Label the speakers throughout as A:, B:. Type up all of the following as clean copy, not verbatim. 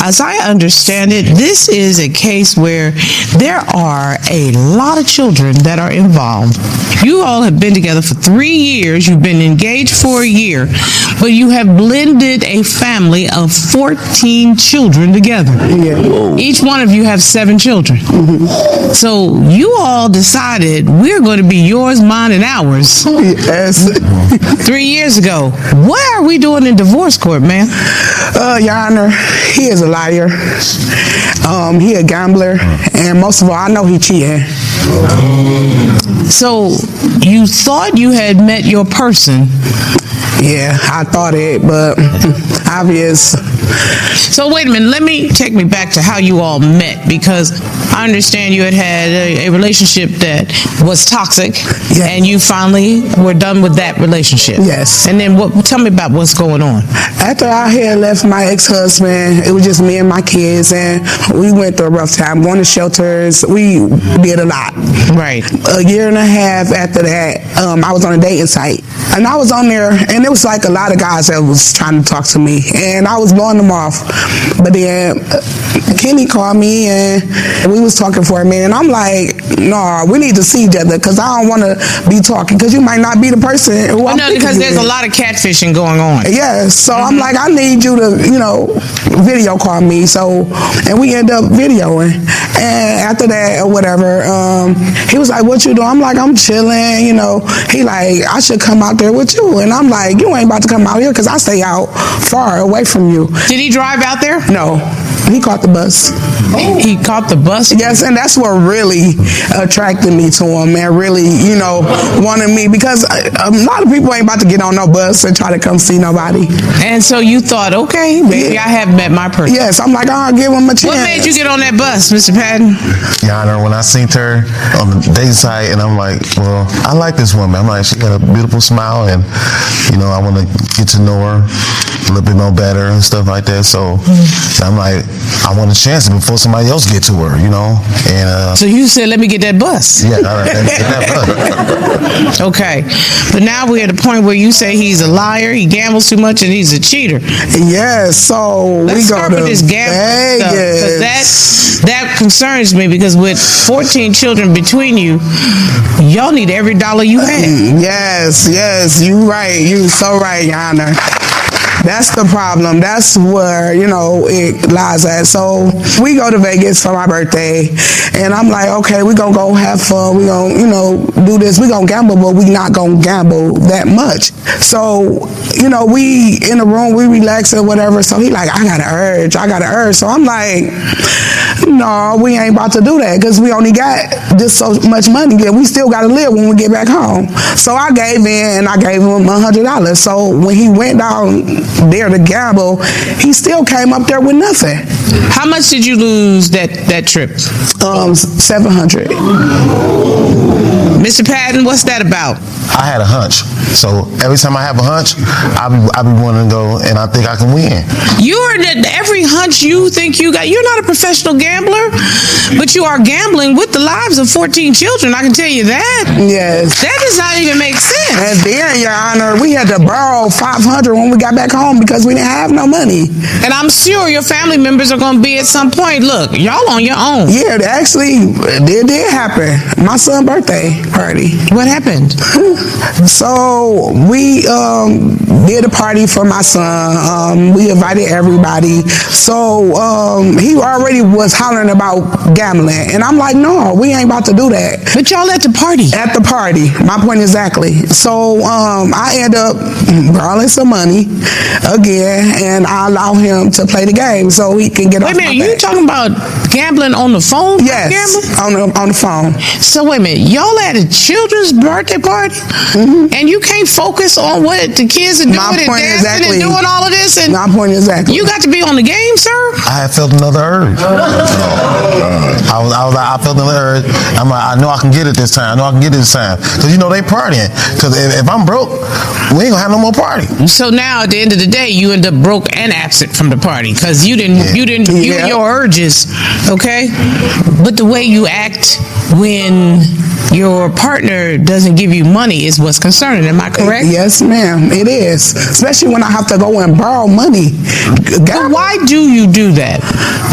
A: As I understand it, this is a case where there are a lot of children that are involved. You all have been together for 3 years. You've been engaged for a year, but you have blended a family of 14 children together.
B: Yeah.
A: Each one of you have 7 children. Mm-hmm. So you all decided we're going to be yours, mine, and ours.
B: Yes.
A: 3 years ago. What are we doing in divorce court, man?
B: Your Honor, he is a liar. He a gambler, and most of all, I know he cheating.
A: So you thought you had met your person.
B: Yeah, I thought it, but obvious.
A: So wait a minute, take me back to how you all met, because I understand you had a relationship that was toxic,
B: yes.
A: And you finally were done with that relationship.
B: Yes.
A: And then tell me about what's going on.
B: After I had left my ex-husband, it was just me and my kids, and we went through a rough time, going to shelters. We did a lot.
A: Right.
B: A year and a half after that, I was on a dating site, and I was on there, and it was like a lot of guys that was trying to talk to me, and I was blowing them off. But then Kenny called me, and we was talking for a minute, and I'm like, no, we need to see each other, because I don't want to be talking, because you might not be the person who I'm thinking
A: because
B: you
A: there's
B: is.
A: a lot of catfishing going on.
B: Yes, so I'm like, I need you to, video call me. So, and we end up videoing. And after that, or whatever, he was like, what you doing? I'm like, I'm chilling, He like, I should come out there with you. And I'm like, you ain't about to come out here, because I stay out far away from you.
A: Did he drive out there?
B: No. He caught the bus.
A: He caught the bus?
B: Yes, and that's what really attracted me to him, and really, wanted me, because a lot of people ain't about to get on no bus and try to come see nobody.
A: And so you thought, okay, maybe I have met my person.
B: Yes, I'm like, I'll give him a chance.
A: What made you get on that bus, Mr. Patton?
C: Your Honor, when I seen her on the dating site, and I'm like, well, I like this woman. I'm like, she got a beautiful smile, and, I want to get to know her a little bit more better and stuff like that. So I'm like, I want a chance before somebody else get to her, And
A: so you said, let me get that bus.
C: Yeah, all right, let me get that bus.
A: Okay, but now we're at a point where you say he's a liar, he gambles too much, and he's a cheater.
B: Yes, so
A: Let's
B: we go
A: start
B: to
A: with this gambling stuff, because that concerns me, because with 14 children between you, y'all need every dollar you have.
B: Yes, you right. You so right, Your Honor. That's the problem. That's where, it lies at. So we go to Vegas for my birthday, and I'm like, okay, we're going to go have fun. We're going to, do this. We're going to gamble, but we're not going to gamble that much. So, we in the room, we relax or whatever. So he like, I got an urge. So I'm like, no, we ain't about to do that, because we only got just so much money that we still got to live when we get back home. So I gave in, and I gave him $100. So when he went down there to gamble, he still came up there with nothing.
A: How much did you lose that trip?
B: $700.
A: Mr. Patton, what's that about?
C: I had a hunch. So every time I have a hunch, I be wanting to go, and I think I can win.
A: Every hunch you think you got, you're not a professional gambler, but you are gambling with the lives of 14 children. I can tell you that.
B: Yes.
A: That does not even make sense.
B: And then, Your Honor, we had to borrow $500 when we got back home, because we didn't have no money.
A: And I'm sure your family members are going to be at some point. Look, y'all on your own.
B: Yeah, actually, it did happen. My son's birthday party.
A: What happened?
B: So we did a party for my son. We invited everybody. So he already was hollering about gambling, and I'm like, no, we ain't about to do that.
A: But y'all at the party.
B: At the party. My point exactly. So I end up borrowing some money again, and I allow him to play the game so he can get off my back.
A: Wait a minute, you talking about gambling on the phone?
B: Yes, on the phone.
A: So wait a minute, y'all at a children's birthday party, and you can't focus on what the kids are doing and dancing and doing all of this, and
B: my point exactly.
A: You got to be on the game, sir.
C: I had felt another urge. I felt another urge. I'm like, I know I can get it this time. Because they partying. Because if I'm broke, we ain't gonna have no more party.
A: So now at the end of the day, you end up broke and absent from the party, because you and your urges, okay? But the way you act when your partner doesn't give you money is what's concerning. Am I correct?
B: Yes, ma'am. It is. Especially when I have to go and borrow money.
A: But why do you do that? that?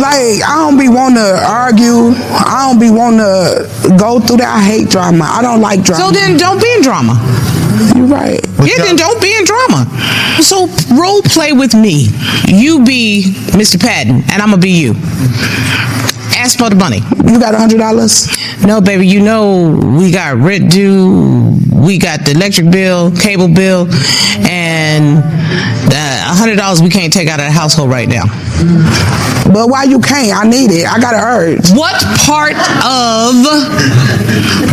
B: Like, I don't be wanting to argue. I don't be wanting to go through that. I hate drama. I don't like drama.
A: So then don't be in drama.
B: You're right.
A: Yeah, then don't be in drama. So role play with me. You be Mr. Patton, and I'm gonna be you. Ask for the money.
B: You got $100?
A: No, baby, you know we got rent due, we got the electric bill, cable bill, and $100 we can't take out of the household right now.
B: But why you can't? I need it. I got an urge.
A: What part of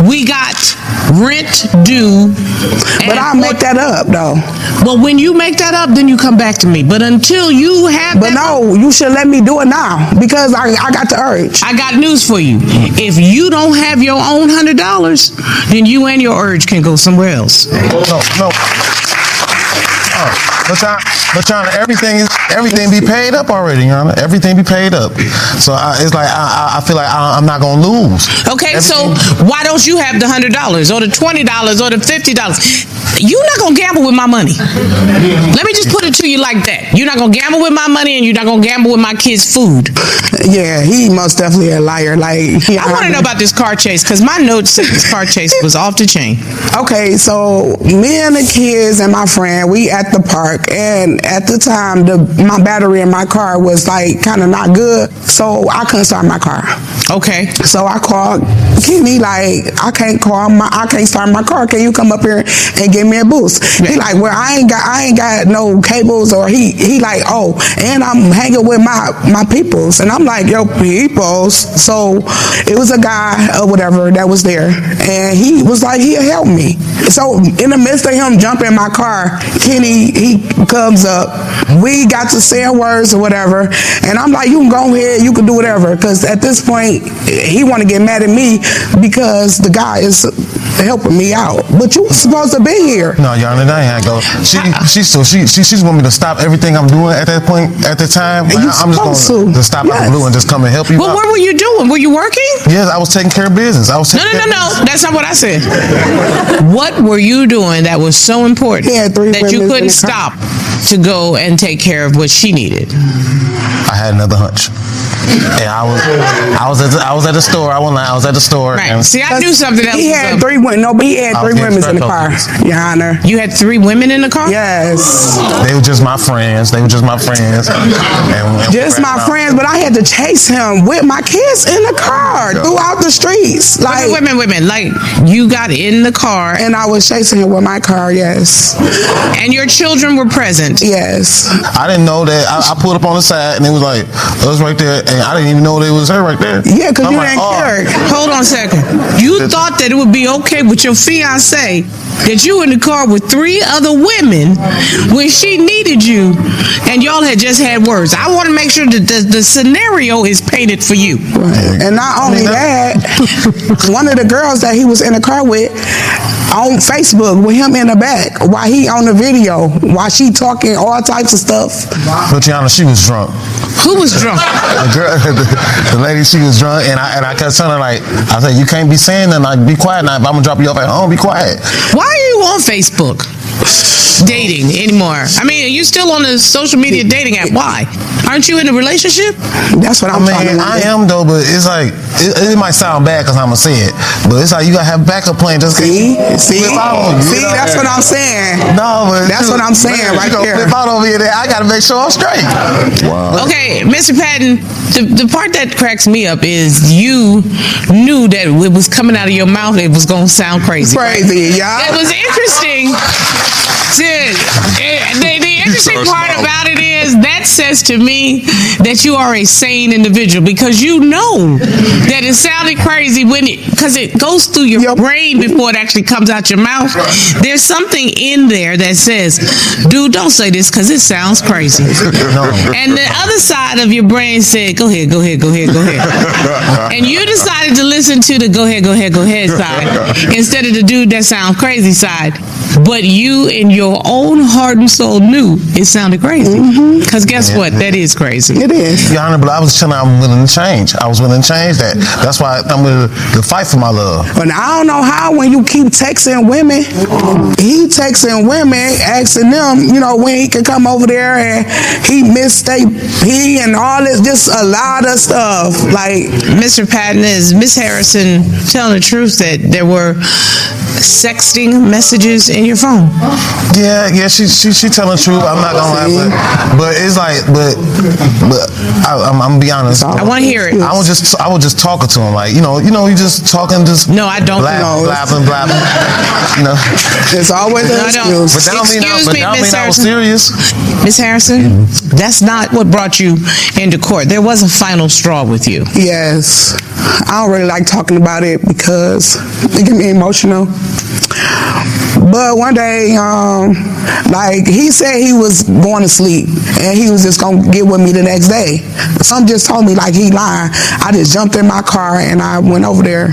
A: we got rent due?
B: But I'll make that up, though.
A: Well, when you make that up, then you come back to me. But until you have
B: But no, you should let me do it now because I got the urge.
A: I got news for you. If you don't have your own $100, then you and your urge can go somewhere else.
C: No. But Your Honor, everything be paid up already, Your Honor. Everything be paid up. So it's like I feel like I'm not gonna lose.
A: Okay, so why don't you have the $100 or the $20 or the $50? You're not gonna gamble with my money. Let me just put it to you like that. You're not gonna gamble with my money, and you're not gonna gamble with my kids' food.
B: Yeah, he most definitely a liar. Like,
A: I want to know about this car chase because my notes said this car chase was off the chain.
B: Okay, so me and the kids and my friend, we at the park, and at the time, my battery in my car was like kind of not good, so I couldn't start my car.
A: Okay.
B: So I called Kenny, like, I can't start my car. Can you come up here and give me a boost? He like, well, I ain't got no cables, or he like, oh, and I'm hanging with my peoples, and I'm like, yo, peoples. So it was a guy or whatever that was there, and he was like, he'll help me. So in the midst of him jumping in my car, Kenny, he comes up. We got to saying words or whatever, and I'm like, you can go ahead, you can do whatever, because at this point he want to get mad at me because the guy is helping me out. But you were supposed to be here.
C: No, Your Honor, that ain't go. She want me to stop everything I'm doing at that point, at the time. I'm just going to stop out of the blue and just come and help you out.
A: What were you doing? Were you working?
C: Yes, I was taking care of business.
A: No. That's not what I said. What were you doing that was so important that you couldn't stop to go and take care of what she needed?
C: I had another hunch. And I was at the store. I was at the store.
A: Right.
C: And
A: see, I knew something else.
B: He had three women. No, but he had three women in the car, Your Honor.
A: You had 3 women in the car?
B: Yes.
C: They were just my friends. And
B: just my friends, but I had to chase him with my kids in the car throughout the streets. Like,
A: women. Like, you got in the car.
B: And I was chasing him with my car, yes.
A: And your children were present?
B: Yes.
C: I didn't know that. I pulled up on the side, and it was like, us right there, and I didn't even know it was her right there.
B: Yeah, because you didn't care.
A: Hold on a second. You thought that it would be okay with your fiancé that you in the car with 3 other women when she needed you, and y'all had just had words. I want to make sure that the scenario is painted for you.
B: Right. And not only that, one of the girls that he was in the car with on Facebook with him in the back while he on the video, while she talking all types of stuff.
C: But Your Honor, she was drunk.
A: Who was drunk?
C: The girl, the lady, she was drunk, and I kept telling her, like, I said, you can't be saying that. Like, be quiet now. If I'm gonna drop you off at home, be quiet.
A: Why are you on Facebook dating anymore? I mean, are you still on the social media dating app? Why? Aren't you in a relationship?
B: That's what I'm talking about.
C: I am though, but it's like it might sound bad because I'm gonna say it, but it's like you gotta have backup plan just
B: see,
C: that's
B: what I'm saying.
C: No, but
B: that's what I'm saying right there.
C: Flip out over here, I gotta make sure I'm straight.
A: Wow. Okay, Mr. Patton, the part that cracks me up is you knew that it was coming out of your mouth. It was gonna sound crazy.
B: Crazy, yeah.
A: It was interesting. The interesting part about it is that says to me that you are a sane individual because you know that it sounded crazy because it goes through your brain before it actually comes out your mouth. There's something in there that says, dude, don't say this because it sounds crazy. And the other side of your brain said, go ahead. And you decided to listen to the go ahead side instead of the dude that sounds crazy side. But you in your own heart and soul knew you, it sounded crazy. Because guess what? That is crazy.
B: It is.
C: Your Honor, but I was telling her I'm willing to change. I was willing to change that. That's why I'm willing to fight for my love.
B: But I don't know how when you keep texting women, he texting women, asking them, you know, when he can come over there, and he and all this, just a lot of stuff. Like,
A: Mr. Patton, is Miss Harrison telling the truth that there were sexting messages in your phone?
C: Yeah, she telling the truth. I'm not gonna lie, but it's like, but I'm gonna be honest.
A: I want to hear it.
C: I was just talking to him, like, you know, you just talking, just
A: No, I don't.
C: blabbing, you know.
B: it's always an
A: I don't.
B: excuse.
C: But that don't mean
A: Excuse me, Miss
C: I was
A: Harrison.
C: serious.
A: Miss Harrison, that's not what brought you into court. There was a final straw with you.
B: Yes. I don't really like talking about it because it get me emotional. But one day, like, he said he was going to sleep and he was just going to get with me the next day. Some just told me like he lying. I just jumped in my car and I went over there.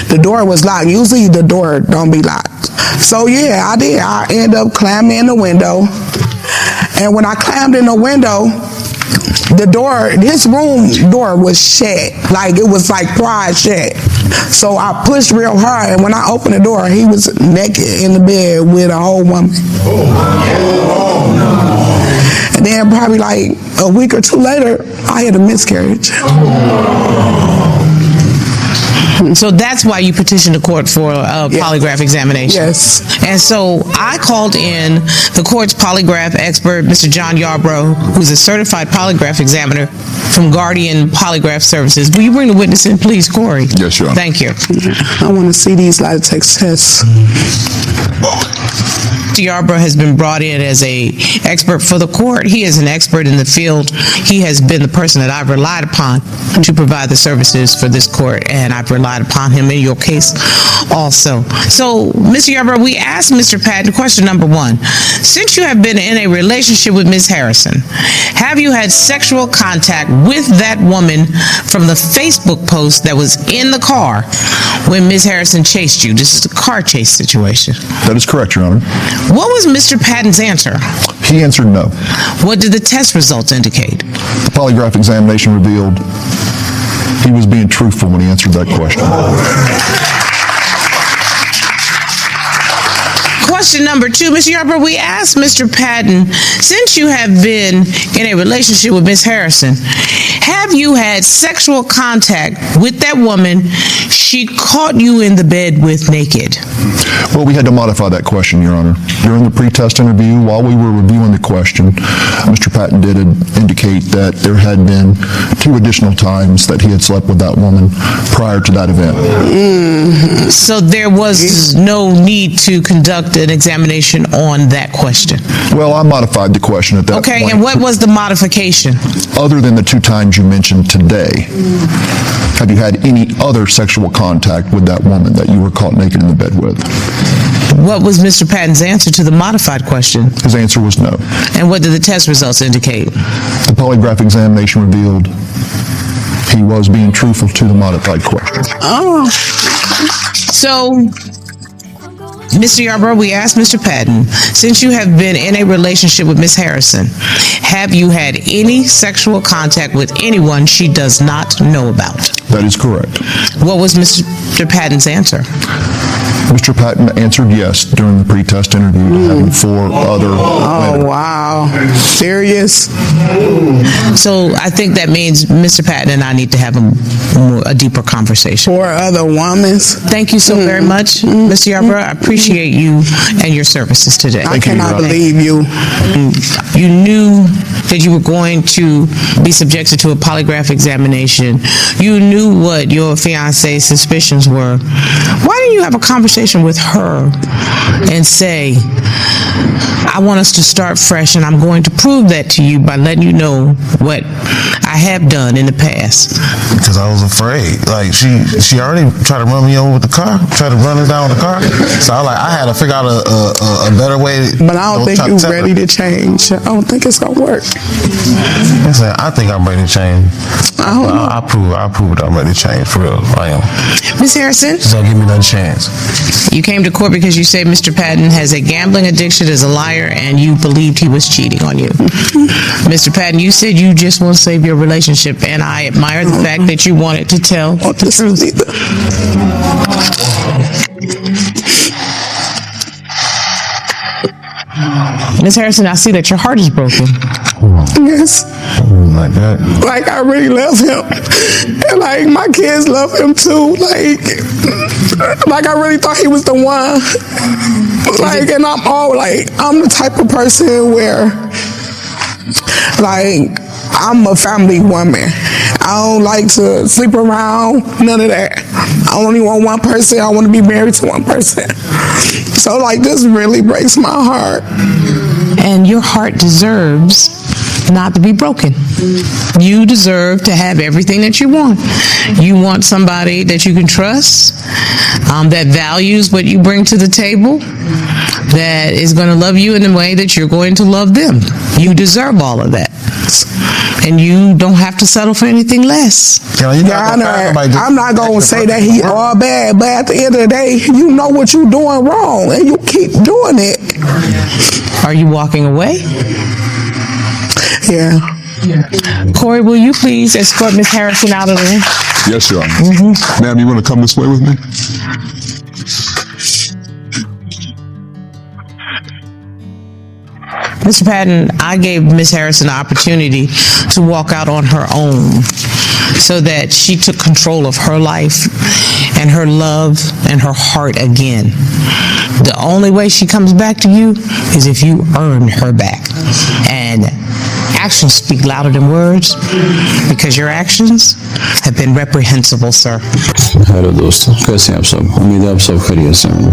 B: The door was locked. Usually the door don't be locked. So yeah, I did. I ended up climbing in the window. And when I climbed in the window, his room door was shut. Like, it was like pried shut. So I pushed real hard, and when I opened the door, he was naked in the bed with a whole woman. And then probably like a week or two later, I had a miscarriage.
A: So that's why you petitioned the court for a polygraph examination.
B: Yes.
A: And so I called in the court's polygraph expert, Mr. John Yarbrough, who's a certified polygraph examiner from Guardian Polygraph Services. Will you bring the witness in, please, Corey?
D: Yes, Your Honor.
A: Thank you.
B: I want to see these lie detector tests.
A: Mr. Yarbrough has been brought in as a expert for the court. He is an expert in the field. He has been the person that I've relied upon to provide the services for this court, and I've relied upon him in your case also. So, Mr. Yarbrough, we asked Mr. Patton, question number one. Since you have been in a relationship with Ms. Harrison, have you had sexual contact with that woman from the Facebook post that was in the car when Ms. Harrison chased you? This is a car chase situation.
D: That is correct, Your Honor.
A: What was Mr. Patton's answer?
D: He answered no.
A: What did the test results indicate?
D: The polygraph examination revealed he was being truthful when he answered that question.
A: Question number two, Mr. Yarbrough, we asked Mr. Patton, since you have been in a relationship with Ms. Harrison, have you had sexual contact with that woman she caught you in the bed with naked?
D: Well, we had to modify that question, Your Honor. During the pre-test interview, while we were reviewing the question, Mr. Patton did indicate that there had been 2 additional times that he had slept with that woman prior to that event.
A: So there was no need to conduct an examination on that question.
D: Well, I modified the question at that point.
A: Okay, and what was the modification?
D: Other than the 2 times you mentioned today, have you had any other sexual contact with that woman that you were caught naked in the bed with?
A: What was Mr. Patton's answer to the modified question?
D: His answer was no.
A: And what did the test results indicate?
D: The polygraph examination revealed he was being truthful to the modified question.
B: Oh.
A: So, Mr. Yarbrough, we asked Mr. Patton, since you have been in a relationship with Ms. Harrison, have you had any sexual contact with anyone she does not know about?
D: That is correct.
A: What was Mr. Patton's answer?
D: Mr. Patton answered yes during the pre-test interview to having 4 other women.
B: Oh, wow. Serious?
A: So I think that means Mr. Patton and I need to have a deeper conversation.
B: 4 other women?
A: Thank you so very much, Mr. Yarbrough. I appreciate you and your services today.
B: I cannot believe you.
A: You knew that you were going to be subjected to a polygraph examination. You knew what your fiance's suspicions were. Why didn't you have a conversation with her and say, I want us to start fresh, and I'm going to prove that to you by letting you know what I have done in the past?
C: Because I was afraid. Like, she already tried to run me over with the car, tried to run us down with the car. So I had to figure out a better way.
B: But I don't think you're ready to change. I don't think it's going to work.
C: Listen, I think I'm ready to change. I prove it. I'm ready to change for real. I am.
A: Ms. Harrison,
C: So give me another chance.
A: you came to court because you say Mr. Patton has a gambling addiction, is a liar, and you believed he was cheating on you. Mr. Patton, you said you just want to save your relationship, and I admire the fact that you wanted to tell the truth. Ms. Harrison, I see that your heart is broken.
B: Yes.
C: Like that.
B: Like, I really love him. And, like, my kids love him, too. Like I really thought he was the one. Like, and I'm the type of person where, like, I'm a family woman. I don't like to sleep around, none of that. I only want one person. I want to be married to one person. So, like, this really breaks my heart.
A: And your heart deserves not to be broken. You deserve to have everything that you want. You want somebody that you can trust, that values what you bring to the table, that is going to love you in the way that you're going to love them. You deserve all of that. And you don't have to settle for anything less.
B: Your Honor, I'm not going to say that he all bad, but at the end of the day, you know what you're doing wrong, and you keep doing it.
A: Are you walking away?
B: Yeah.
A: Corey, will you please escort Ms. Harrison out of the room?
E: Yes, Your Honor. Ma'am, you want to come this way with me?
A: Mr. Patton, I gave Ms. Harrison the opportunity to walk out on her own so that she took control of her life and her love and her heart again. The only way she comes back to you is if you earn her back. And actions speak louder than words, because your actions have been reprehensible, sir.
F: Hello दोस्तों, कैसे हैं आप सब? उम्मीद है आप सब खैरियत से होंगे।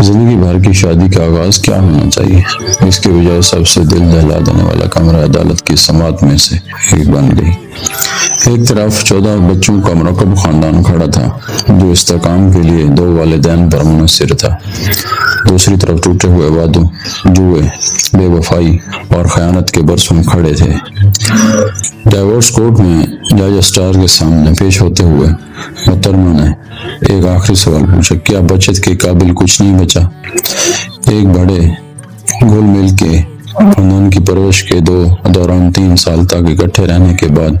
F: जिंदगी भर की शादी का आगाज क्या होना चाहिए, इसके बजाय सबसे दिल दहला देने वाला कमरा अदालत की समात में से एक बन गई। एक तरफ 14 बच्चों का मरकब खानदान खड़ा था जो इस्तेकाम के लिए 2 वालिदैन पर मुनहसर था। दूसरी तरफ टूटे हुए वादों, जुए, बेवफाई और खयानत के बरसों खड़े थे। डाइवोर्स कोर्ट में जज स्टार के सामने पेश होते हुए मुहतरमा ने एक आखिरी सवाल पूछा, क्या बचत के काबिल कुछ नहीं बचा? एक बड़े घुल मिल के खानदान की परवरिश के दौरान 3 साल तक इकट्ठे रहने के बाद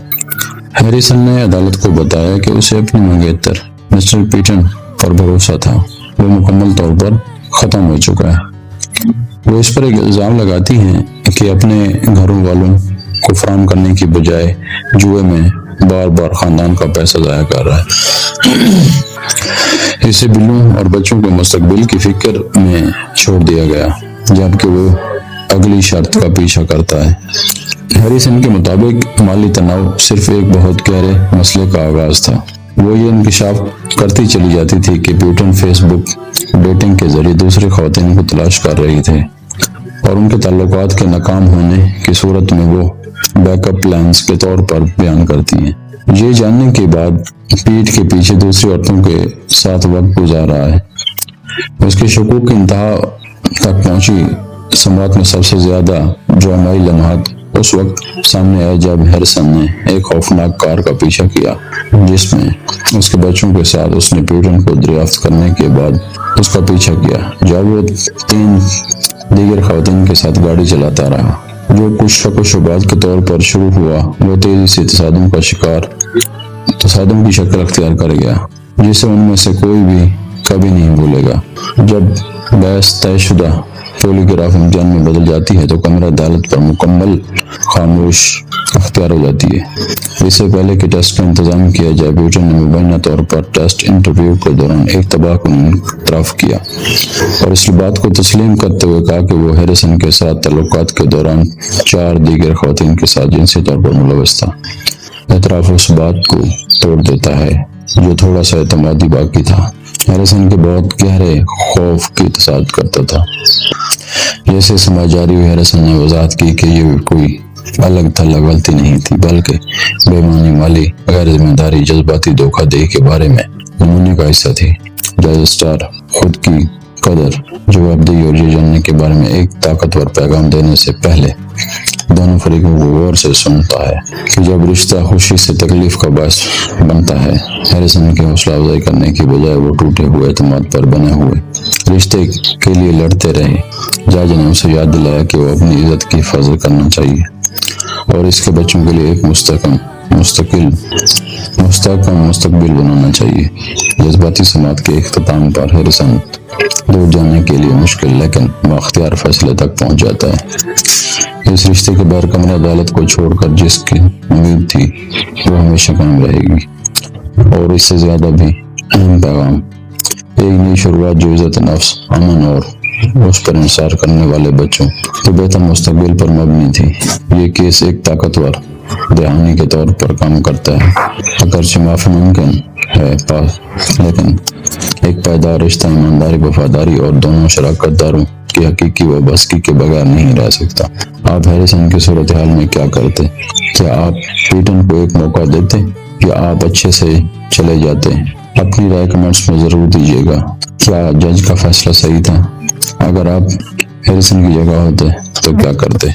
F: हैरिसन ने अदालत को बताया कि उसे अपनी मंगेतर मिस्टर पीटन पर भरोसा था, वो मुकम्मल तौर पर खत्म हो चुका है। वो इस पर एक इल्जाम लगाती हैं कि अपने घरों वालों को फराहम करने की बजाय जुए में बार बार खानदान का पैसा जाया कर रहा है। इसे बिल्लों और बच्चों के मुस्तकबिल की फिक्र में छोड़ दिया गया, जबकि वो अगली शर्त का पीछा करता है। हैरिसन के मुताबिक माली तनाव सिर्फ एक बहुत गहरे मसले का आगाज था। वो ये इंकशाफ करती चली जाती थी कि ब्यूटन फेसबुक डेटिंग के जरिए दूसरी खवातीन को तलाश कर रही थे और उनके ताल्लुकात के नाकाम होने की सूरत में वो बैकअप प्लान्स के तौर पर बयान करती हैं। ये जानने के बाद पीठ के पीछे दूसरी औरतों के साथ वक्त गुजार रहा है। उसके शकूक की इंतहा तक पहुंची समात में सबसे ज्यादा ड्रामाई लम्हात उस वक्त सामने आया जब हैरिसन ने एक खौफनाक कार का पीछा किया, जिसमें उसके बच्चों के साथ उसने ब्यूटन को दरियाफ्त करने के बाद उसका पीछा किया। जब वो 3 दीगर खवातीन के साथ गाड़ी चलाता रहा, जो कुछ शक व शुबहात के तौर पर शुरू हुआ, वो तेजी से तसादुम की शक्ल अख्तियार कर गया, जिसे उनमें से कोई भी कभी नहीं भूलेगा। जब बहस तयशुदा पॉलीग्राफ इम्तिहान में बदल जाती है तो कमरा अदालत पर मुकम्मल खामोश अख्तियार हो जाती है। इससे पहले कि टेस्ट का इंतजाम किया जाए, ब्यूटन ने मुबैना तौर पर टेस्ट इंटरव्यू के दौरान एक तबाहकुन इतराफ किया और इस बात को तस्लीम करते हुए कहा कि वो हैरिसन के साथ ताल्लुकात के दौरान 4 दीगर खवातीन के साथ जिनसी तौर पर मुलव्वस था। इतराफ उस बात को तोड़ देता है जो थोड़ा सा एतमादी बाकी था। हैरिसन के बहुत गहरे खौफ की तसाद करता था। जैसे समय जारी हुई, हैरिसन ने वजाहत की कि ये कोई अलग थलग गलती नहीं थी, बल्कि बेईमानी, माली गैर जिम्मेदारी, जज्बाती धोखाधड़ी के बारे में नमूने का हिस्सा थी। जज स्टार खुद की कदर, जवाबदेही और ये जानने के बारे में एक ताकतवर पैगाम देने से पहले दोनों फरीकों को गौर से सुनता है कि जब रिश्ता खुशी से तकलीफ का बायस बनता है। हैरिसन की हौसला अफजाई करने की बजाय वो टूटे हुए एतमाद पर बने हुए रिश्ते के लिए लड़ते रहे। जज ने उसे याद दिलाया कि वो अपनी इज्जत की हिफाजत करना चाहिए और इसके बच्चों के लिए एक मुस्तकबिल बनाना चाहिए। जज्बाती समात के इख्तिताम पर हैरिसन दूर जाने के लिए मुश्किल लेकिन बाख्तियार फैसले तक पहुंच जाता है। इस रिश्ते के बाहर कमरा अदालत को छोड़कर जिसकी उम्मीद थी वो हमेशा कायम रहेगी। और इससे ज्यादा भी अहम पैगाम, एक नई शुरुआत जो इज्जत नफ्स, अमन और उस पर इंसार करने वाले बच्चों के बेहतर मुस्तकबिल पर मबनी थी। ये केस एक ताकतवर दहानी के तौर पर काम करता है, अगरचे माफी मुमकिन है लेकिन एक पायदार रिश्ता ईमानदारी, वफादारी और दोनों शराकतदारों की हकीकी वाबस्तगी के बगैर नहीं रह सकता। आप हैरिसन की सूरत हाल में क्या करते? क्या आप पीटन को एक मौका देते या आप अच्छे से चले जाते? अपनी राय कमेंट्स में जरूर दीजिएगा। क्या जज का फैसला सही था? अगर आप हैरिसन की जगह होते तो क्या करते?